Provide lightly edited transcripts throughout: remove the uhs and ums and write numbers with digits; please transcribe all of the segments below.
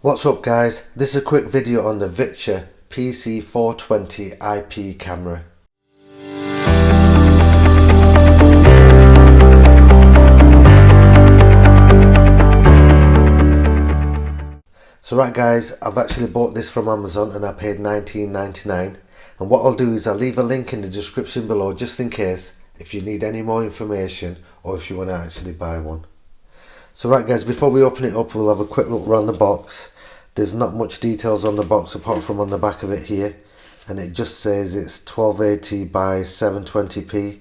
What's up guys, this is a quick video on the Victure PC420 IP camera. So right guys, I've actually bought this from Amazon and I paid $19.99, and what I'll do is I'll leave a link in the description below just in case if you need any more information or if you want to actually buy one. So right guys, before we open it up we'll have a quick look around the box. There's not much details on the box apart from on the back of it here, and it just says it's 1280 by 720p.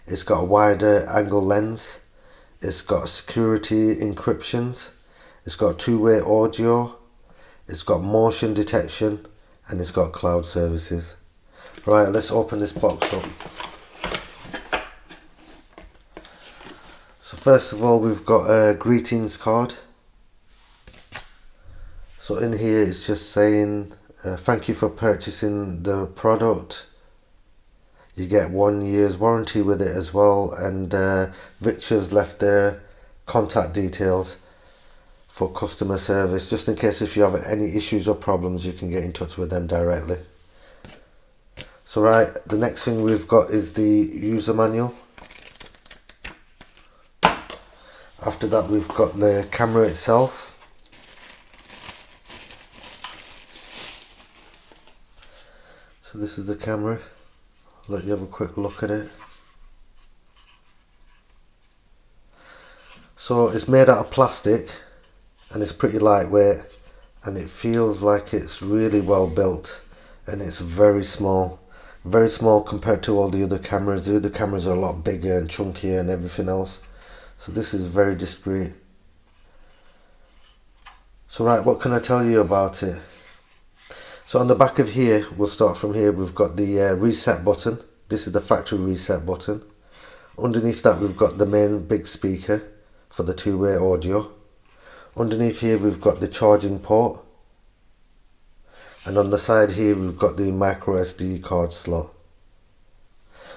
It's got a wider angle lens, it's got security encryptions, it's got two-way audio, it's got motion detection, and it's got cloud services. Right, let's open this box up. So first of all we've got a greetings card. So in here it's just saying thank you for purchasing the product. You get 1 year's warranty with it as well, and Victure's left their contact details for customer service just in case if you have any issues or problems you can get in touch with them directly. So right, the next thing we've got is the user manual. After that we've got the camera itself. So this is the camera. I'll let you have a quick look at it. So it's made out of plastic and it's pretty lightweight, and it feels like it's really well built, and it's very small compared to all the other cameras. The other cameras are a lot bigger and chunkier and everything else. So this is very discreet. So right, what can I tell you about it? So on the back of here, we'll start from here, we've got the reset button. This is the factory reset button. Underneath that we've got the main big speaker for the two-way audio. Underneath here we've got the charging port. And on the side here we've got the micro SD card slot.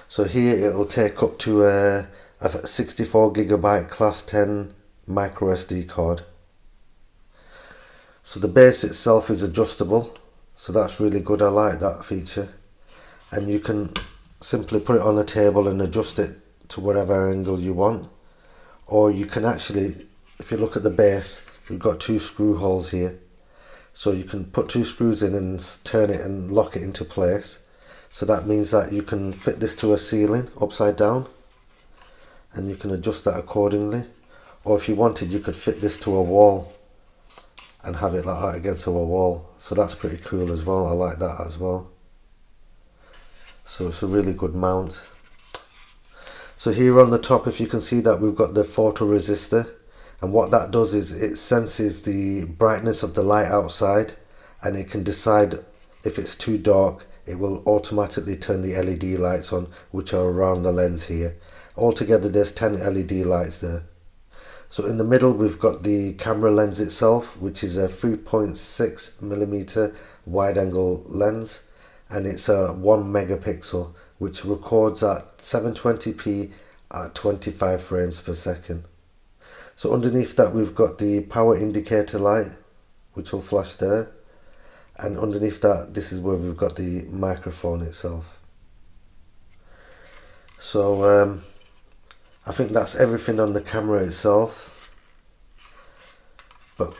So here it'll take up to a 64GB class 10 micro SD card. So the base itself is adjustable, so that's really good. I like that feature, and you can simply put it on a table and adjust it to whatever angle you want, or you can actually, if you look at the base, we've got two screw holes here, so you can put two screws in and turn it and lock it into place. So that means that you can fit this to a ceiling upside down and you can adjust that accordingly, or if you wanted you could fit this to a wall and have it like that against a wall. So that's pretty cool as well. I like that as well. So it's a really good mount. So here on the top, if you can see that, we've got the photo resistor, and what that does is it senses the brightness of the light outside, and it can decide if it's too dark. It will automatically turn the LED lights on, which are around the lens here. Altogether there's 10 LED lights there. So in the middle we've got the camera lens itself, which is a 3.6mm wide angle lens, and it's a 1 megapixel, which records at 720p at 25 frames per second. So underneath that we've got the power indicator light, which will flash there, and underneath that this is where we've got the microphone itself. So I think that's everything on the camera itself, but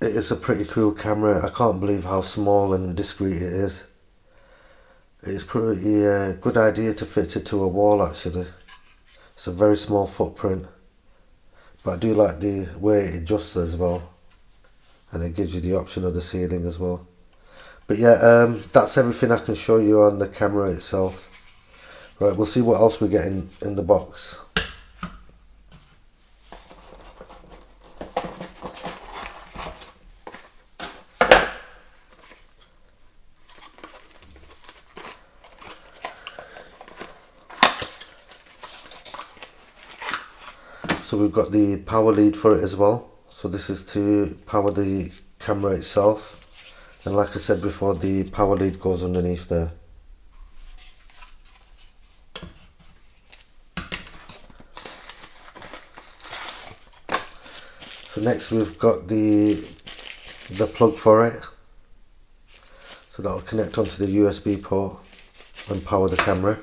it is a pretty cool camera. I can't believe how small and discreet it is. It's pretty good idea to fit it to a wall actually. It's a very small footprint, but I do like the way it adjusts as well, and it gives you the option of the ceiling as well. But yeah, that's everything I can show you on the camera itself. Right, we'll see what else we get in the box. So we've got the power lead for it as well. So this is to power the camera itself, and like I said before, the power lead goes underneath there. So next we've got the the plug for it, so that'll connect onto the USB port and power the camera.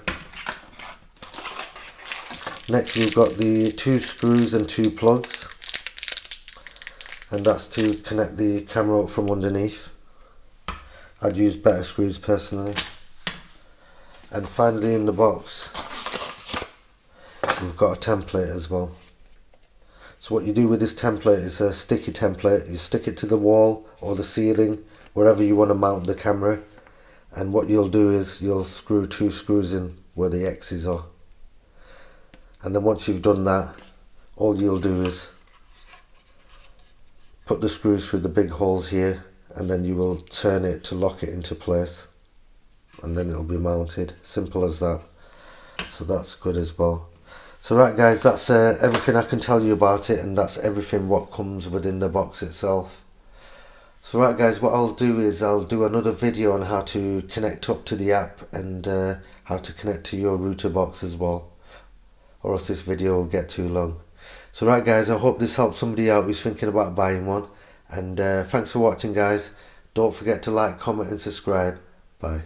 Next we've got the 2 screws and 2 plugs, and that's to connect the camera up from underneath. I'd use better screws personally. And finally in the box we've got a template as well. So what you do with this template is a sticky template. You stick it to the wall or the ceiling, wherever you want to mount the camera, and what you'll do is you'll screw 2 screws in where the X's are, and then once you've done that, all you'll do is put the screws through the big holes here, and then you will turn it to lock it into place, and then it'll be mounted. Simple as that. So that's good as well. So right guys, that's everything I can tell you about it, and that's everything what comes within the box itself. So right guys, what I'll do is I'll do another video on how to connect up to the app and how to connect to your router box as well, or else this video will get too long. So right guys, I hope this helps somebody out who's thinking about buying one, and thanks for watching guys. Don't forget to like, comment and subscribe. Bye.